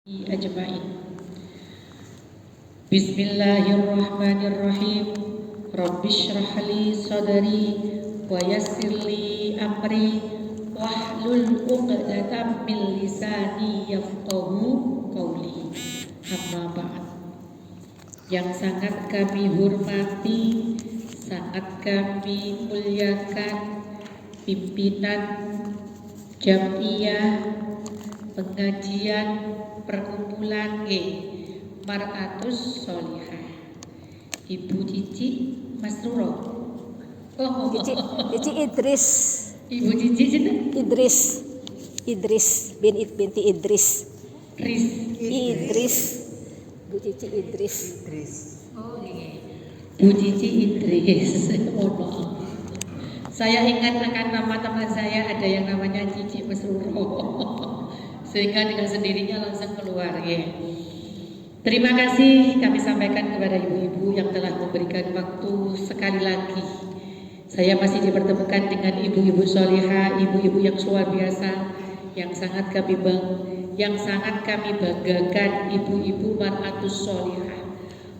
ajma'in. Bismillahirrahmanirrahim. Rabbishrah li sadri wa yassir li amri wahlul 'uqdatam min lisani yafqahu qawli. Amma ba'd. Yang sangat kami hormati, sangat kami muliakan pimpinan Jam'iyah pengajian perkumpulan Mar'atus Sholihah, Ibu Cici Masruro. Cici Idris. Ibu Cici Idris binti Idris. Idris. Bu Cici Idris. Oh iya. Bu Cici Idris. Mohon maaf. Saya ingat akan nama teman saya ada yang namanya Cici Masruro. Sehingga dengan sendirinya langsung keluar ya. Terima kasih kami sampaikan kepada ibu-ibu yang telah memberikan waktu sekali lagi. Saya masih dipertemukan dengan ibu-ibu sholihah, ibu-ibu yang luar biasa, yang sangat kami banggakan, ibu-ibu Mar'atus Sholihah.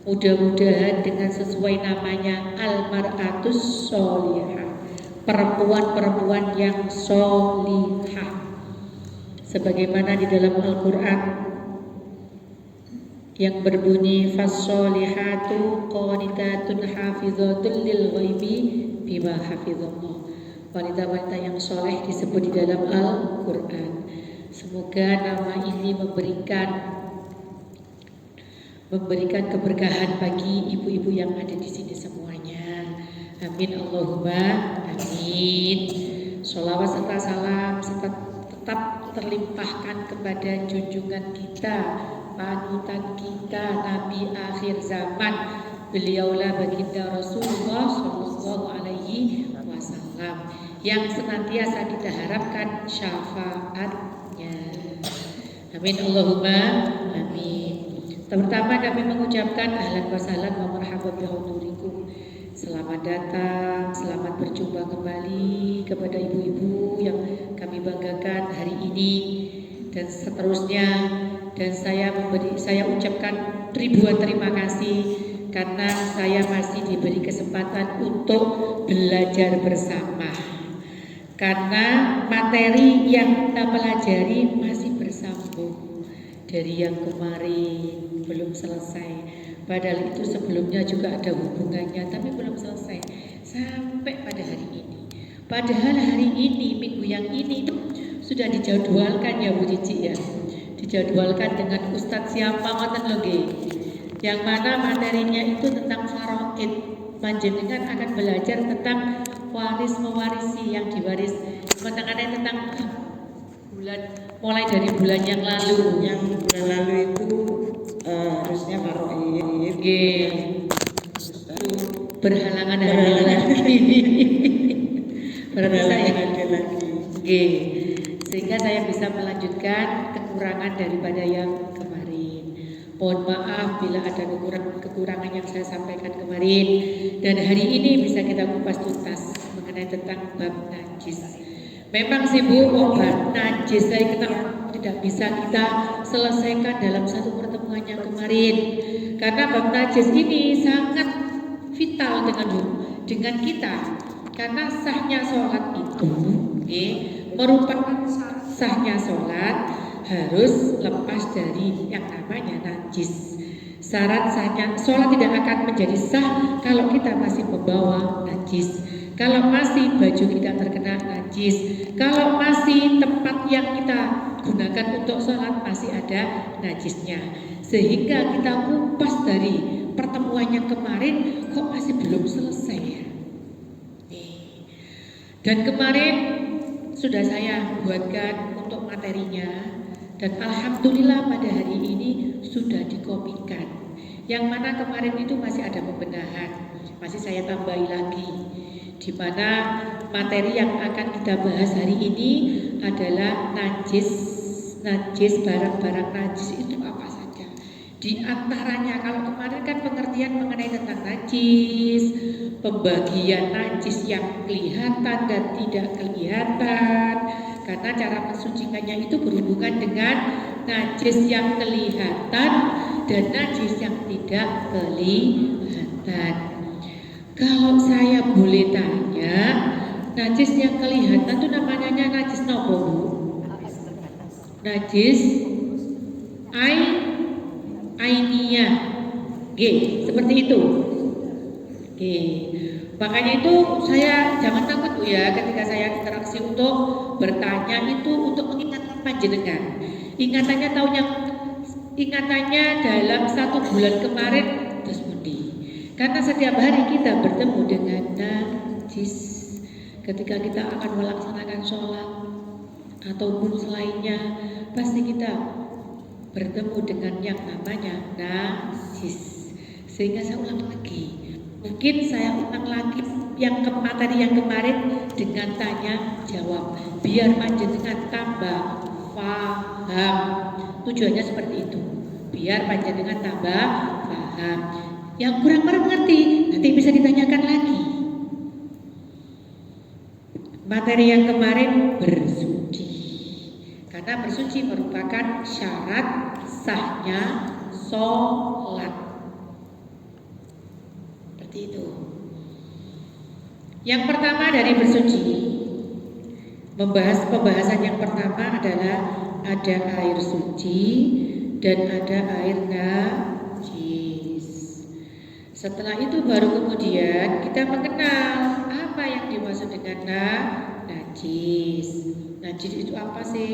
Mudah-mudahan dengan sesuai namanya Al-Mar'atus Sholihah, perempuan-perempuan yang sholihah. Sebagaimana di dalam Al-Quran yang berbunyi fas-sholihatu qanitatun hafizatun lil ghaibi bima hafizallah. Wanita-wanita yang soleh disebut di dalam Al-Quran. Semoga nama ini memberikan keberkahan bagi ibu-ibu yang ada di sini semuanya. Amin Allahumma amin. Sholawat serta salam tetap terlimpahkan kepada junjungan kita, panutan kita, Nabi akhir zaman, beliaulah baginda Rasulullah Shallallahu Alaihi Wasallam yang senantiasa kita harapkan syafaatnya. Amin Allahumma amin. Pertama kami mengucapkan ahlan wa sahlan wa marhaban bihudurikum. Selamat datang, selamat berjumpa kembali kepada ibu-ibu yang kami banggakan hari ini dan seterusnya. Dan saya ucapkan ribuan terima kasih karena saya masih diberi kesempatan untuk belajar bersama. Karena materi yang kita pelajari masih bersambung dari yang kemarin belum selesai. Padahal itu sebelumnya juga ada hubungannya, tapi belum selesai sampai pada hari ini. Padahal hari ini, minggu yang ini itu sudah dijadwalkan ya Bu Cici ya. Dijadwalkan dengan Ustadz siapa ngoten lho nggih. Yang mana materinya itu tentang faraid. Panjenengan akan belajar tentang waris mewarisi yang diwaris. Mengenai tentang mulai dari bulan yang lalu. Yang bulan lalu itu harusnya faraid. Berhalangan lagi. Berarti saya lagi. Sehingga saya bisa melanjutkan kekurangan daripada yang kemarin. Mohon maaf bila ada kekurangan yang saya sampaikan kemarin. Dan hari ini bisa kita kupas tuntas mengenai tentang bab najis. Memang sih Bu, bab najis saya tidak bisa kita selesaikan dalam satu pertemuan yang kemarin. Karena bab najis ini sangat vital dengan kita. Karena sahnya sholat itu merupakan sahnya sholat harus lepas dari yang namanya najis. Syarat sahnya sholat tidak akan menjadi sah kalau kita masih membawa najis, kalau masih baju kita terkena najis, kalau masih tempat yang kita gunakan untuk sholat masih ada najisnya. Sehingga kita kupas dari pertemuan yang kemarin kok masih belum selesai ya. Dan kemarin sudah saya buatkan untuk materinya dan alhamdulillah pada hari ini sudah dikopikan. Yang mana kemarin itu masih ada pembenahan, masih saya tambahi lagi. Di mana materi yang akan kita bahas hari ini adalah najis barang-barang najis itu apa saja. Di antaranya kalau kemarin kan pengertian mengenai tentang najis, pembagian najis yang kelihatan dan tidak kelihatan, karena cara mensucikannya itu berhubungan dengan najis yang kelihatan dan najis yang tidak kelihatan. Kalau saya boleh tanya, najis yang kelihatan itu namanya najis nopo, Bu? Najis ainiyah. Seperti itu. Makanya itu saya jangan takut, Bu, ya, ketika saya interaksi untuk bertanya itu untuk mengingatkan panjenengan. Ingatannya dalam 1 bulan kemarin terus pundi. Karena setiap hari kita bertemu dengan najis. Ketika kita akan melaksanakan sholat ataupun selainnya, pasti kita bertemu dengan yang namanya najis. Sehingga saya ulang lagi. Mungkin saya ulang lagi yang materi yang kemarin dengan tanya jawab, biar panjenengan tambah paham. Tujuannya seperti itu, biar panjenengan tambah paham. Yang kurang mengerti nanti bisa ditanyakan lagi. Materi yang kemarin bersuci, karena bersuci merupakan syarat sahnya sholat. Seperti itu. Yang pertama dari bersuci, pembahasan yang pertama adalah ada air suci dan ada air najis. Setelah itu baru kemudian kita mengenal apa yang dimaksud dengan najis. Najis itu apa sih?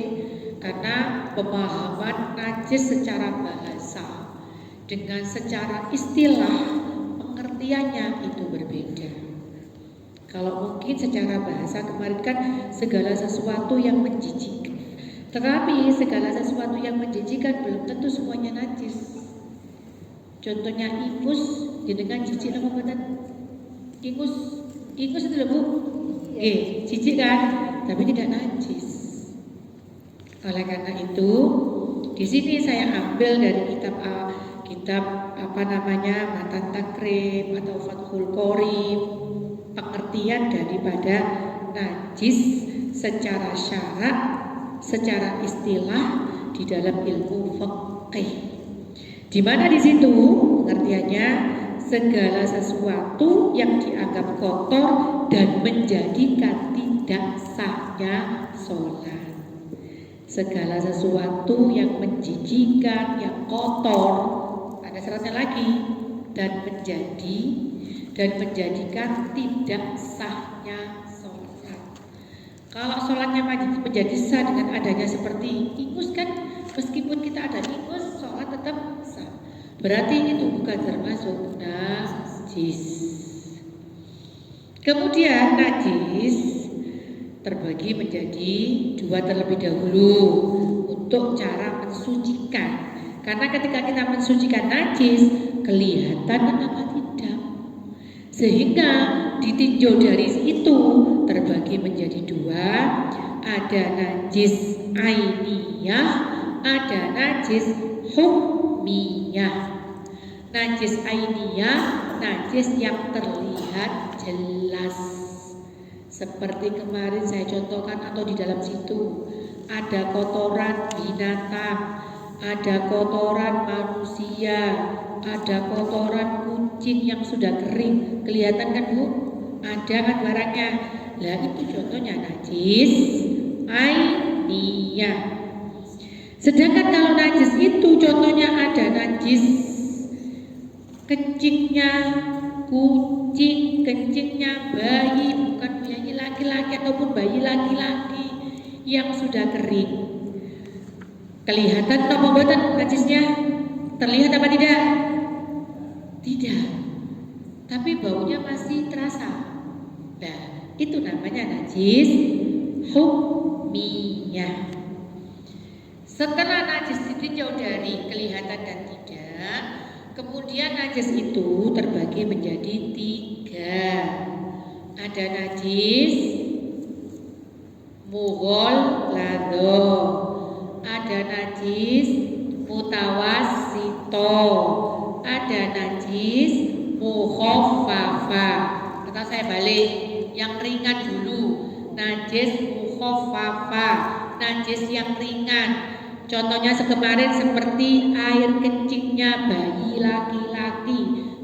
Karena pemahaman najis secara bahasa dengan secara istilah pengertiannya itu berbeda. Kalau mungkin secara bahasa kemarin kan segala sesuatu yang menjijikkan. Tetapi segala sesuatu yang menjijikkan belum tentu semuanya najis. Contohnya ingus, dengan jijik apa benar? Ingus itu lho, Bu. Jijik kan, tapi tidak najis. Oleh karena itu, di sini saya ambil dari kitab Matan Takrib atau Fathul Qorib, pengertian daripada najis secara syarak, secara istilah di dalam ilmu fikih. Di mana di situ pengertiannya segala sesuatu yang dianggap kotor dan menjadikan tidak sahnya sholat. Segala sesuatu yang menjijikan, yang kotor, ada syaratnya lagi, dan menjadikan tidak sahnya sholat. Kalau sholatnya menjadi sah dengan adanya seperti ingus kan, meskipun kita ada ingus, sholat tetap sah. Berarti itu bukan termasuk najis. Kemudian najis terbagi menjadi 2 terlebih dahulu untuk cara mensucikan. Karena ketika kita mensucikan najis, kelihatan apa tidak. Sehingga ditinjau dari itu terbagi menjadi 2. Ada najis ainiyah, ada najis hukmiyah. Najis ainiyah, najis yang terlihat jelas. Seperti kemarin saya contohkan atau di dalam situ ada kotoran binatang, ada kotoran manusia, ada kotoran kucing yang sudah kering, kelihatan kan, Bu? Ada kan barangnya. Lah itu contohnya najis ainiyah. Sedangkan kalau najis itu contohnya ada najis kencingnya kucing, kencingnya bayi, bukan bayi laki-laki ataupun bayi laki-laki yang sudah kering. Kelihatan apa buatan najisnya? Terlihat apa tidak? Tidak. Tapi baunya masih terasa. Nah, itu namanya najis hukmiyah. Setelah najis ditinjau dari kelihatan dan tidak, kemudian najis itu terbagi menjadi 3. Ada najis mughalladho, ada najis mutawassito, ada najis mukhaffafa. Atau saya balik, yang ringan dulu. Najis mukhaffafa, najis yang ringan. Contohnya kemarin seperti air kencingnya bayi laki-laki.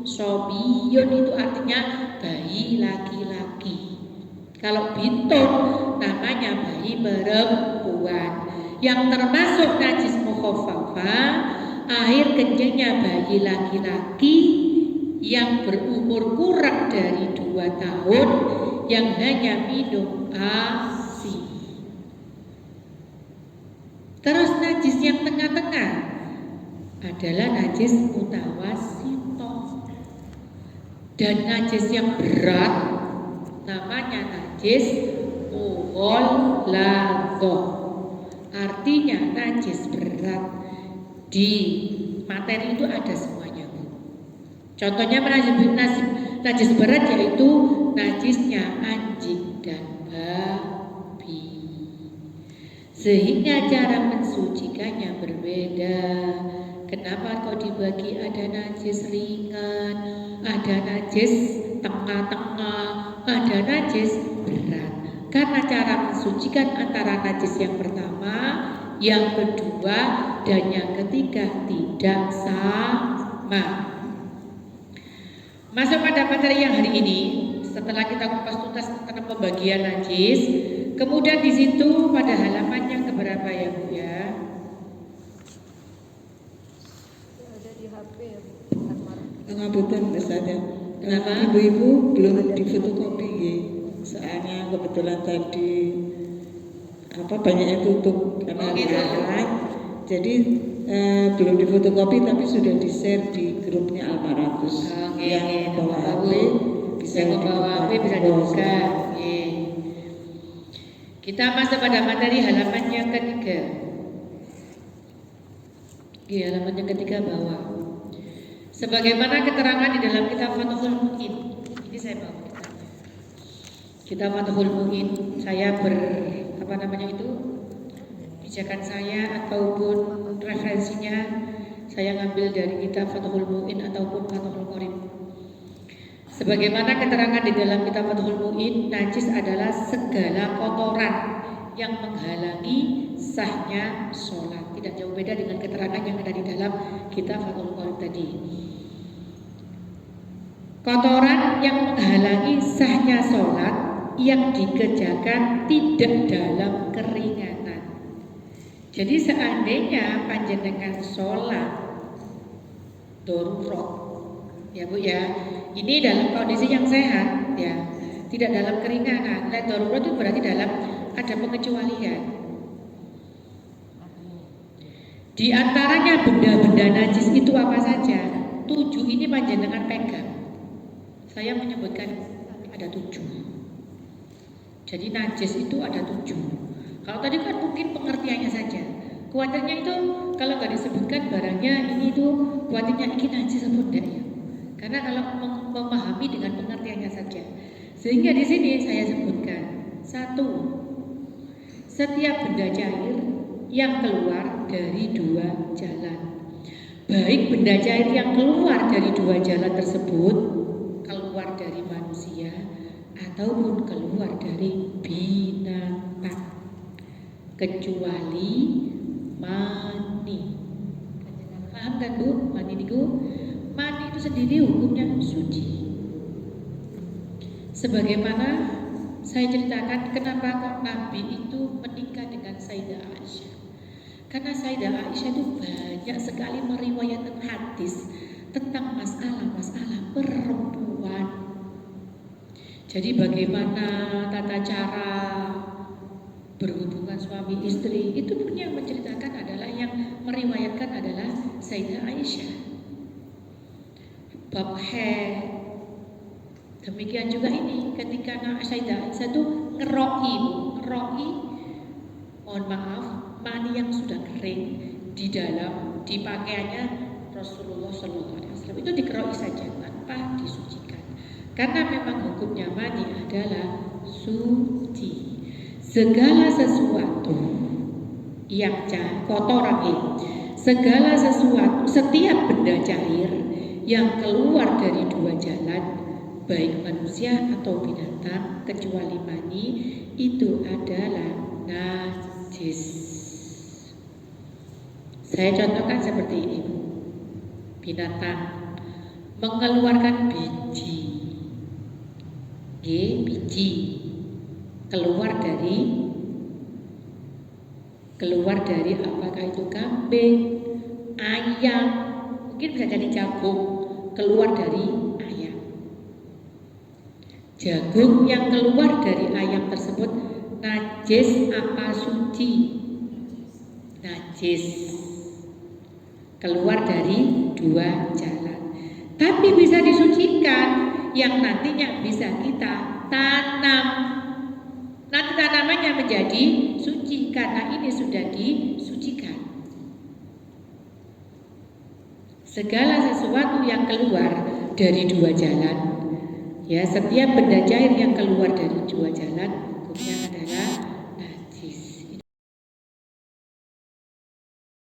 Sobiyun itu artinya bayi laki-laki. Kalau bintun namanya bayi perempuan. Yang termasuk najis mukhafafah, air kencingnya bayi laki-laki yang berumur kurang dari 2 tahun yang hanya minum ASI. Terus najis yang tengah-tengah adalah najis mutawasito. Dan najis yang berat namanya najis mughalladhah. Artinya najis berat. Di materi itu ada semuanya. Contohnya najis berat yaitu najisnya anjing dan babi. Sehingga cara mensucikannya berbeda. Kenapa kok dibagi ada najis ringan, ada najis tengah-tengah, ada najis berat? Karena cara mensucikan antara najis yang pertama, yang kedua, dan yang ketiga tidak sama. Masuk pada materi yang hari ini, setelah kita kupas tuntas tentang pembagian najis, kemudian di situ pada halaman yang keberapa ya Bu ya? Ada di HP ya Bu. Pengabutan misalnya. Kenapa? Ibu-ibu belum difotokopi ya. Soalnya kebetulan tadi banyak yang tutup karena lihat. Jadi belum difotokopi tapi sudah di-share di grupnya Al-Maratus. Yang membawa HP bisa membawa HP bisa dibuka. Kita masuk pada materi halaman yang ketiga. Halaman yang ketiga bawah. Sebagaimana keterangan di dalam kitab Fathul Mu'in. Ini saya bawa kitabnya. Kitab Fathul Mu'in. Saya pijakan saya ataupun referensinya saya ngambil dari kitab Fathul Mu'in ataupun Fathul Qorib. Sebagaimana keterangan di dalam kitab Fathul Mu'in, najis adalah segala kotoran yang menghalangi sahnya sholat. Tidak jauh beda dengan keterangan yang ada di dalam kitab Fathul Qorib tadi. Kotoran yang menghalangi sahnya sholat yang dikerjakan tidak dalam keringanan. Jadi seandainya panjenengan sholat darurat, ya Bu ya, ini dalam kondisi yang sehat ya, tidak dalam keringanan. Dan darurat itu berarti dalam ada pengecualian. Di antaranya benda-benda najis itu apa saja? 7 ini panjenengan pegang. Saya menyebutkan ada 7. Jadi najis itu ada 7. Kalau tadi kan mungkin pengertiannya saja. Kuatirnya itu kalau nggak disebutkan barangnya ini itu kuatirnya ini najis atau enggak ya. Karena kalau memahami dengan pengertiannya saja. Sehingga di sini saya sebutkan 1. Setiap benda cair yang keluar dari 2 jalan. Baik benda cair yang keluar dari 2 jalan tersebut, keluar dari manusia ataupun keluar dari binatang, kecuali mani. Paham kan Bu? Mani itu sendiri hukumnya suci. Sebagaimana saya ceritakan kenapa kok Nabi itu menikah dengan Sayyidah Aisyah. Karena Sayyidah Aisyah itu banyak sekali meriwayatkan hadis tentang masalah-masalah perempuan. Jadi bagaimana tata cara berhubungan suami istri itu pun yang menceritakan adalah yang meriwayatkan adalah Sayyidah Aisyah. Bab haid. Demikian juga ini ketika Sayyidah Aisyah itu ngeroki, mohon maaf, mani yang sudah kering di pakaiannya Rasulullah SAW itu dikeroki saja tanpa disucikan. Karena memang hukumnya mani adalah suci. Segala sesuatu yang kotoran ini, segala sesuatu, setiap benda cair yang keluar dari 2 jalan, baik manusia atau binatang kecuali mani, itu adalah najis. Saya contohkan seperti ini, Bu. Binatang mengeluarkan biji, biji keluar dari apakah itu kambing, ayam, mungkin bisa jadi jagung, keluar dari ayam. Jagung yang keluar dari ayam tersebut najis apa suci? Najis. Keluar dari dua jalan. Tapi bisa disucikan, yang nantinya bisa kita tanam. Nanti tanamannya menjadi suci karena ini sudah disucikan. Segala sesuatu yang keluar dari dua jalan, ya, setiap benda cair yang keluar dari dua jalan hukumnya